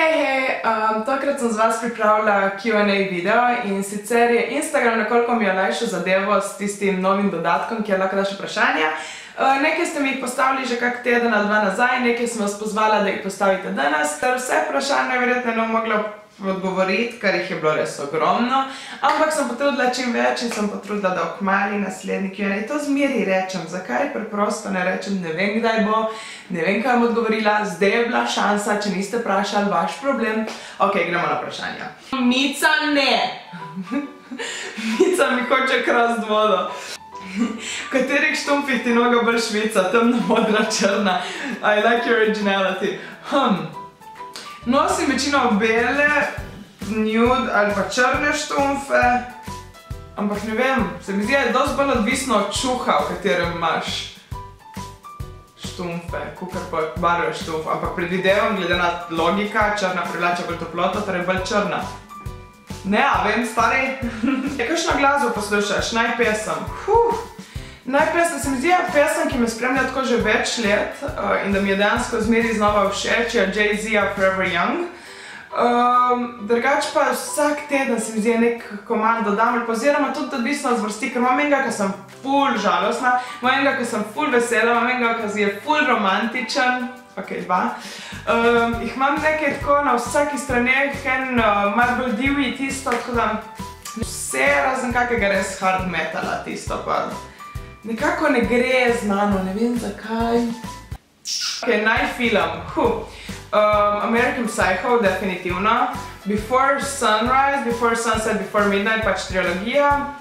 Hej, tokrat sem z vas pripravila Q&A video in sicer je Instagram nekoliko mi olajšal zadevo s tistim novim dodatkom, kjer lahko daš vprašanja. Nekaj ste mi jih postavili že kak teden ali dva nazaj, nekaj sem vas pozvala, da jih postavite danes. Vse vprašanje verjetno ne bom mogla odgovoriti, ker jih je bilo res ogromno, ampak sem potrudila čim več in sem potrudila, da okmali naslednji Q&A. To zmeri rečem, zakaj preprosto ne rečem, ne vem kdaj bo, ne vem kaj bom odgovorila, zdaj je bila šansa, če niste vprašali, vaš problem. Ok, gremo na vprašanja. Mica ne! Mica mi hoče krast vodo. V katerih štumpih ti noga bolj švica, temna, modra, črna? I like your originality. Nosim večino bele, nude ali pa črne štumfe, ampak ne vem, se mi zdi, da je dosti bolj odvisno od čuha, v katerem imaš štumfe, kakor pa barve štumf, ampak predvidevam, glede na logika, črna privlača bolj toploto, torej bolj črna. Ne, a vem, stari? Kakšno glasbo poslušaš? Naj pesem. Najprej se mi zdi, pesem, ki me spremlja tako že več let in da mi je dejansko zmeri znova všeč, je Jay-Z-a Forever Young. Drugač pa vsak teden se mi zdi nek komad dodam, oziroma tudi odvisno od zvrsti, ker imam enega, ki sem ful žalostna, imam enega, ki sem ful vesela, imam enega, ki je ful romantičen, ok, dva. Jih imam nekaj tako na vsaki straneh, en malo bolj divji tisto, tako da vse razen kakega res hard metala tisto pa. Nekako ne gre znano, ne vem zakaj. Ok, naj film. American Psycho, definitivno. Before Sunrise, Before Sunset, Before Midnight, pač trilogija.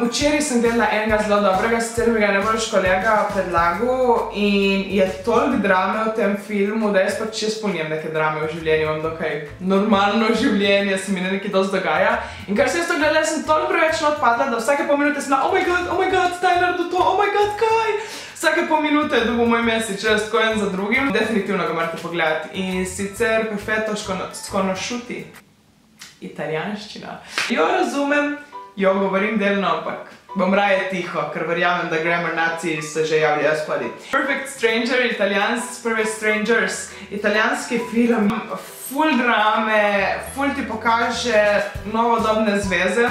Včeraj sem gledala enega zelo dobrega, sicer mi ga ne boš kolega predlagal in je toliko drame v tem filmu, da jaz pač jaz polnjem neke drame v življenju, imam dokaj normalno življenje, se mi nekaj dosti dogaja. In kar sem jaz to gledala, sem toliko preveč odpadla, da vsake pol minute sem na oh my god, taj naredil to, oh my god, kaj? Vsake pol minute je dobil moj mesec, res tako en za drugim. Definitivno ga morate pogledati. In sicer Perfetto sconosciuti. Italijanščina. Jo razumem, jo govorim delno, ampak bom raje tiho, ker verjamem, da grammar naciji se že javljajo spadi. Perfect Stranger, Perfect Strangers, italijanski film, ful drame, ful ti pokaže novodobne zveze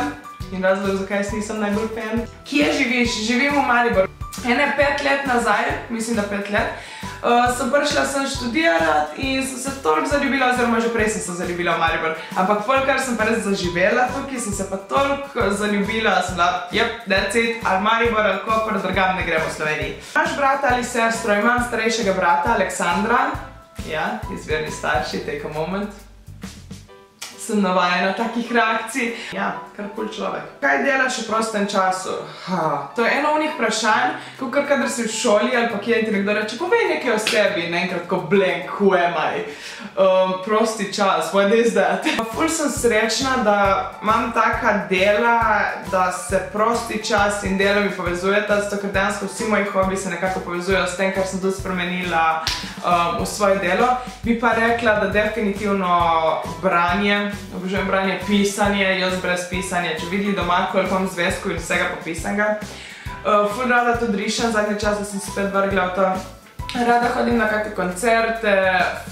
in razlog, zakaj nisem najbolj fan. Kje živiš? Živim v Mariboru. Ene 5 let nazaj, mislim da 5 let, sem prišla sem študirati in sem se toliko zaljubila, oziroma že prej sem se zaljubila v Maribor. Ampak kar sem pa res zaživela tukaj, sem se pa toliko zaljubila, sem bila, yep, that's it, ali Maribor, ali Koper, drugam ne gremo v Sloveniji. Imaš brata ali sestro? Imam starejšega brata, Aleksandra. Ja, izvirni starši, take a moment. Sem navajena takih reakcij. Ja, kar kul človek. Kaj delaš v prostem času? To je eno onih vprašanj, kakor kadar si v šoli ali pa kjer ti nekdo reče, povej nekaj o sebi in enkrat ko blank, who am I? Prosti čas, what is that? Ful sem srečna, da imam taka dela, da se prosti čas in delo mi povezujeta, zato ker dejansko vsi moji hobi se nekako povezujejo s tem, kar sem tudi spremenila v svoje delo. Bi pa rekla, da definitivno branje, obožujem branje, pisanje, jaz brez pisanja, če videli doma, koliko imam zvezku in vsega popisanega. Ful rada tudi rišem, zadnje čase sem spet vrgla v to. Rada hodim na kakve koncerte,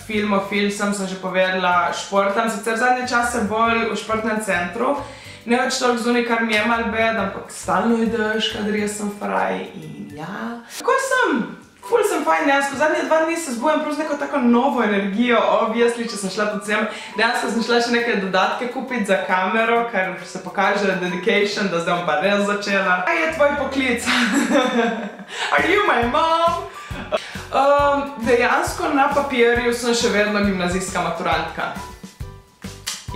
filmofil sem že povedala, športam, sicer zadnje čase bolj v športnem centru. Ne več toliko zunaj, kar mi je mal bed, ampak stalno je dež, kadar jaz sem fraj in ja. Kako sem? Ful sem fajn, dejansko. Zadnje 2 dni se zbujam prav z neko tako novo energijo, obviously, če sem šla pod sem. Dejansko sem šla še neke dodatke kupiti za kamero, ker se pokaže dedication, da zdaj bom pa res začela. Kaj je tvoj poklic? Are you my mom? Dejansko na papirju sem še vedno gimnazijska maturantka.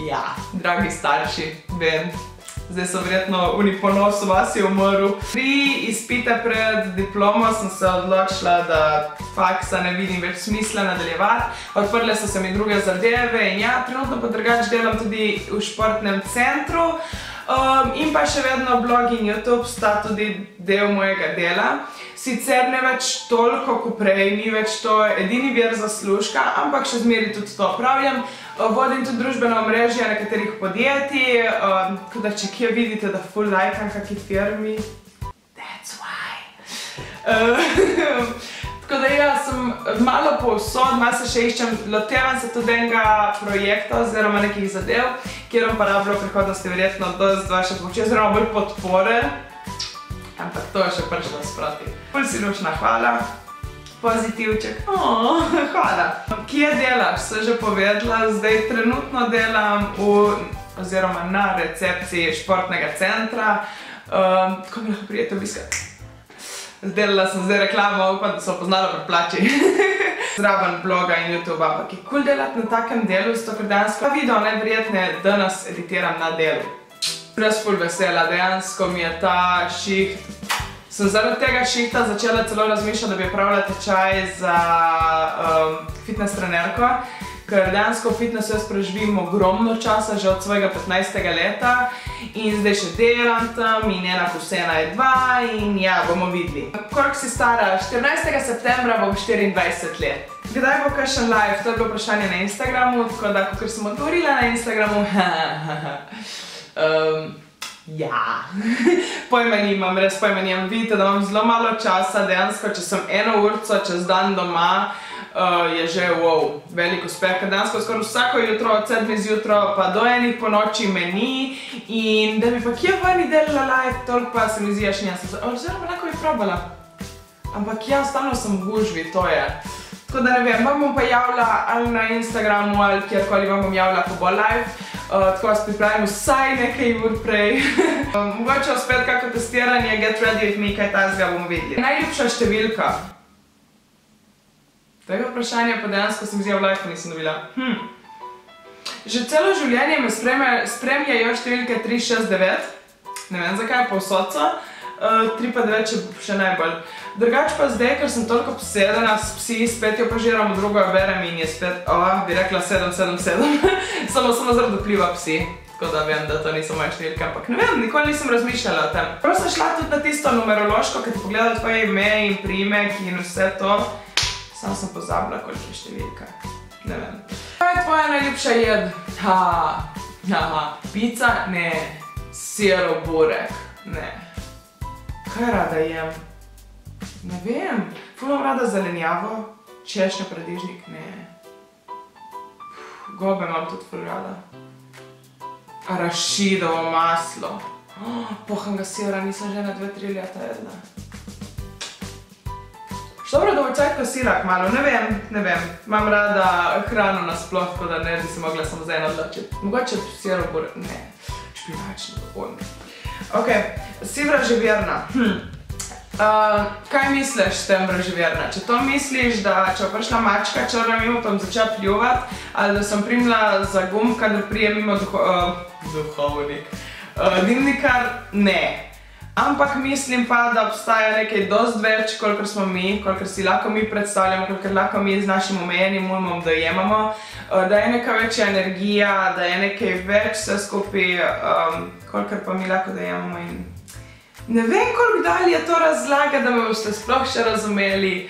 Ja, dragi starši, vem. Zdaj so verjetno ponos v vas je umrl. 3 izpite pred diplomo sem se odločila, da faksa ne vidim več smisla nadaljevati. Odprle so se mi druge zadeve in ja, trenutno pa drugače delam tudi v športnem centru. In pa še vedno blog in YouTube sta tudi del mojega dela. Sicer ne več toliko kot prej, ni več to edini vir zaslužka, ampak še zmeri tudi to opravljam. Vodim tudi družbeno omrežje nekaterih podjetij, tako da če kje vidite, da ful lajkam kaki firmi, that's why. Tako da jaz sem malo povsod, malo se še iščem, lotevam se tudi enega projekta oziroma nekih zadev, kjer bom pa rabila v prihodnosti verjetno dosti vaše pomoči oziroma bolj podpore. Ampak to je še prišlo sproti. Ful si lučna, hvala. Pozitivček. Hvala. Kje delaš? Se že povedala, zdaj trenutno delam oziroma na recepciji športnega centra. Ko mi lahko prijete obiskat? Delala sem zdaj reklamo, upam, da so poznala pri plači. Zraven bloga in YouTube, ampak je cool delati na takem delu, zato ker dejansko video najverjetneje danes editiram na delu. Res ful vesela, dejansko mi je ta šiht. Sem zaradi tega šihta začela celo razmišljati, da bi opravila tečaj za fitness trenerko, ker dejansko v fitnessu jaz preživim ogromno časa, že od svojega 15. leta in zdaj še delam tam in 1+1 je 2 in ja, bomo videli. Koliko si stara? 14. septembra bom 24 let. Kdaj bo kakšen live? To je bilo vprašanje na Instagramu, tako da, kakor sem odgovorila na Instagramu, ja, pojma nimam, res pojma nimam. Vidite, da imam zelo malo časa, dejansko, če sem 1 urco čez dan doma, je že wow, velik uspeh, ker dejansko skoraj vsako jutro od 7 zjutraj pa do 1 po noči me ni in da bi pa kje vani delala live, toliko pa se mi zdi, še nisem. Oziroma lahko bi probala. Ampak ja, stalno sem v gužvi, to je. Tako da ne vem, vam bom pa javila ali na Instagramu ali kjerkoli vam bom javila, ko bo live. Tako vas pripravim vsaj nekaj ur prej. Mogoče spet kako testiranje, get ready with me, kaj tazga bomo videli. Najljubša številka. Tega vprašanja pa dejansko se mi zdi v live, nisem dobila. Že celo življenje me spremljajo številke 3, 6, 9. Ne vem zakaj, povsod so. 3 pa 9 še najbolj. Drugač pa zdaj, ker sem toliko obsedena s psi, spet jo požiram, drugo jo berem in je spet, bi rekla 7, 7, 7. Samo zaradi vpliva psi. Tako da vem, da to niso moje številke, ampak ne vem, nikoli nisem razmišljala o tem. Prav sem šla tudi na tisto numerološko, kad ti pogledala tvoje ime in priimek in vse to. Samo sem pozabila, koliko je številka. Ne vem. Kaj je tvoja najljubša jed? Pica? Ne. Sirov burek? Ne. Kaj rada jem? Ne vem. Ful imam rada zelenjavo, češnjo, paradižnik? Ne. Gobe imam tudi ful rada. Arašidovo maslo. Pohanga sira, nisem že na 2-3 leta jedla. Dobro, da bo čakal sira kmalu, ne vem. Imam rada hrano nasploh, tako da ne bi se mogla samo za eno odločiti. Mogoče sirov burek? Ne. Špinačni burek. Ok, si vraževerna. Kaj misliš s tem vraževerna? Če to misliš, da če bo prišla mačka črna mimo, pa bom začela pljuvat, ali da sem primila za gum, kadar prije mimo duhovnik. Dimnikar? Ne. Ampak mislim pa, da obstaja nekaj dosti več, kolikor smo mi, kolikor si lahko mi predstavljamo, kolikor lahko mi z našim omejenim umom dojemamo, da je neka večja energija, da je nekaj več vse skupaj, kolikor pa mi lahko dojemamo in ne vem, koliko dalje je to razlaga, da me boste sploh še razumeli,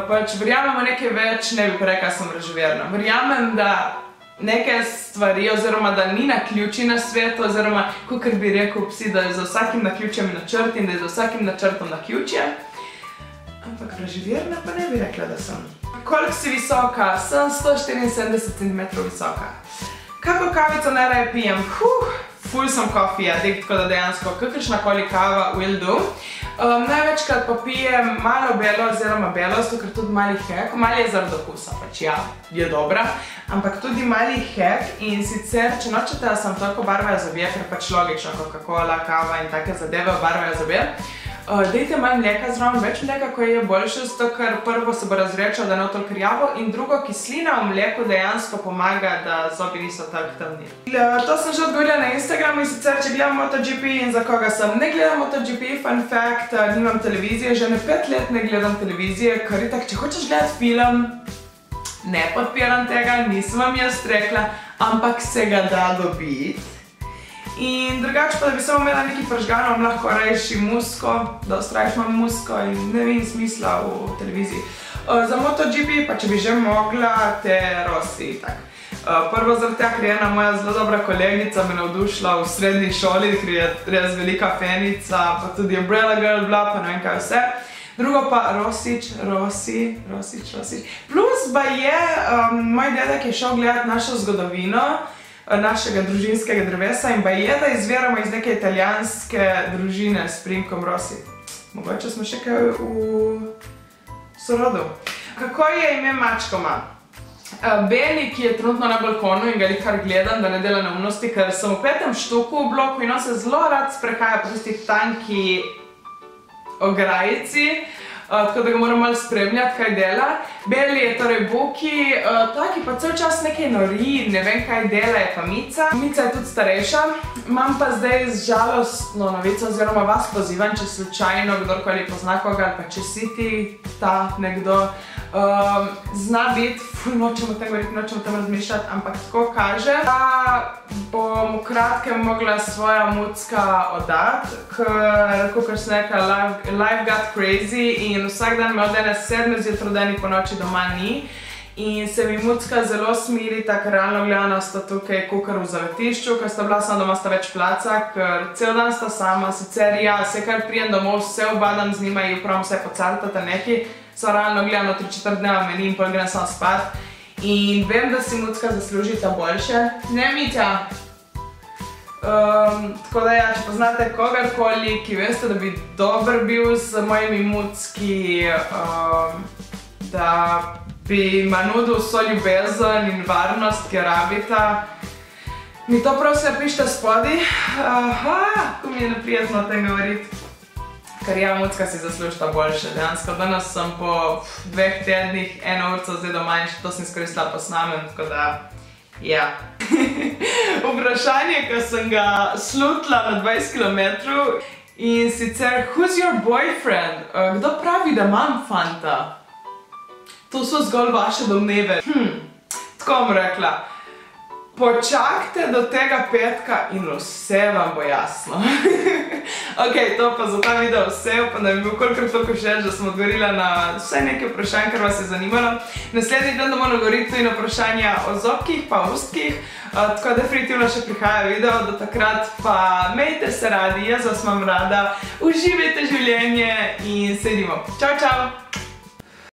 pač verjamemo nekaj več, ne bi pa rekla, sem vraževerna. Verjamem, da neke stvari, oziroma da ni naključij na svetu, oziroma kakor bi rekel psi, da je za vsakim naključjem načrt in da je za vsakim načrtom naključje. Ampak vraževerna pa ne bi rekla, da sem. Koliko si visoka? Sem 174 cm visoka. Kako kavico najraje pijem? Ful sem coffee addict, tako da dejansko kakršnakoli kava will do. Največkrat pa pijem malo belo oziroma belo, zato ker tudi mali hek, mali je zaradi okusa, pač ja, je dobra, ampak tudi mali hek in sicer, če nočete, da sem toliko barvajo zobje, ker pač logično, Coca-Cola, kava in take zadeve barvajo zobje, dejte manj mleka zraven, več mleka, ko je boljše, zato ker prvo se bo razrečal, da ne bo toliko rjavo in drugo, kislina v mleku dejansko pomaga, da zobi niso tako temni. To sem že odgovorila na Instagramu in sicer, če gledam MotoGP in za koga sem. Ne gledam MotoGP, fun fact, nimam televizije, že ne 5 let ne gledam televizije, ker itak, če hočeš gledati film, ne podpiram tega, nisem vam jaz rekla, ampak se ga da dobiti. In drugače pa, da bi samo imela nekaj pržganov, lahko reši musko, da ustrajiš imam musko in ne vidim smisla v televiziji. Za MotoGP pa, če bi že mogla, te Rossi, tak. Prvo zaradi tega, ker je ena moja zelo dobra kolegnica me navdušila v srednji šoli, ker je res velika fenica, pa tudi Umbrella Girl, bla, pa ne vem kaj vse. Drugo pa Rosič. Plus pa je, moj dedek je šel gledati našo zgodovino, našega družinskega drevesa in pa je, da izviramo iz neke italijanske družine s priimkom Rossi. Mogoče smo še kaj v sorodu. Kako je ime mačkoma? Beni, ki je trenutno na balkonu in ga kar gledam, da ne dela neumnosti, ker sem v 5. štuku v bloku in on se zelo rad sprehaja po tisti tanki ograjici, tako da ga moram malo spremljati, kaj dela. Beli je torej Buki, taki pa cel čas nekaj nori, ne vem kaj dela, je pa Mica. Mica je tudi starejša. Imam pa zdaj žalostno novico, oziroma vas pozivam, če slučajno kdorkoli pozna koga, ali pa če si ti ta nekdo, zna biti, ful nočem o tem govoriti, nočem o tem razmišljati, ampak tako kaže, da bom v kratkem mogla svoja mucka oddati, ker, kakor sem rekla, life got crazy in vsak dan me od ene 7 zjutraj do ene po noči doma ni. In se mi mucka zelo smirita, ker realno gledano sta tukaj kakor v zavetišču, ker sta bila sama doma, sta več placa, ker cel dan sta sama, sicer ja, se kar prijem domov, se obadam z njima in upravam vse pocartata neki, so realno gledano 3-4 dneva meni in pol grem sam spat. In vem, da si mucka zaslužita boljše. Ne, Mitja? Tako da ja, če poznate kogarkoli, ki veste, da bi dober bil z mojimi mucki, da bi ima nudil vso ljubezen in varnost, ki jo rabita, mi to prosim pišite spodi. Ko mi je neprijetno o tem govoriti. Ker ja, mucka si zaslužita boljše. Dejansko danes sem po 2 tednih 1 urco zdaj doma in to sem izkoristila posnamen, tako da ja. Vprašanje, ko sem ga slutila na 20 km in sicer who's your boyfriend? Kdo pravi, da imam fanta? To so zgolj vaše domneve. Tako bom rekla. Počakajte do tega petka in vse vam bo jasno. Ok, to pa za ta video vse, upam, da mi bil kolikor toliko všeč, da sem odgovorila na vse nekaj vprašanj, kar vas je zanimalo. Naslednji dan bomo odgovorili tudi na vprašanja o zobkih pa ustkih, tako definitivno še prihaja video, do takrat pa imejte se radi, jaz vas imam rada, uživajte življenje in se vidimo. Čau, čau!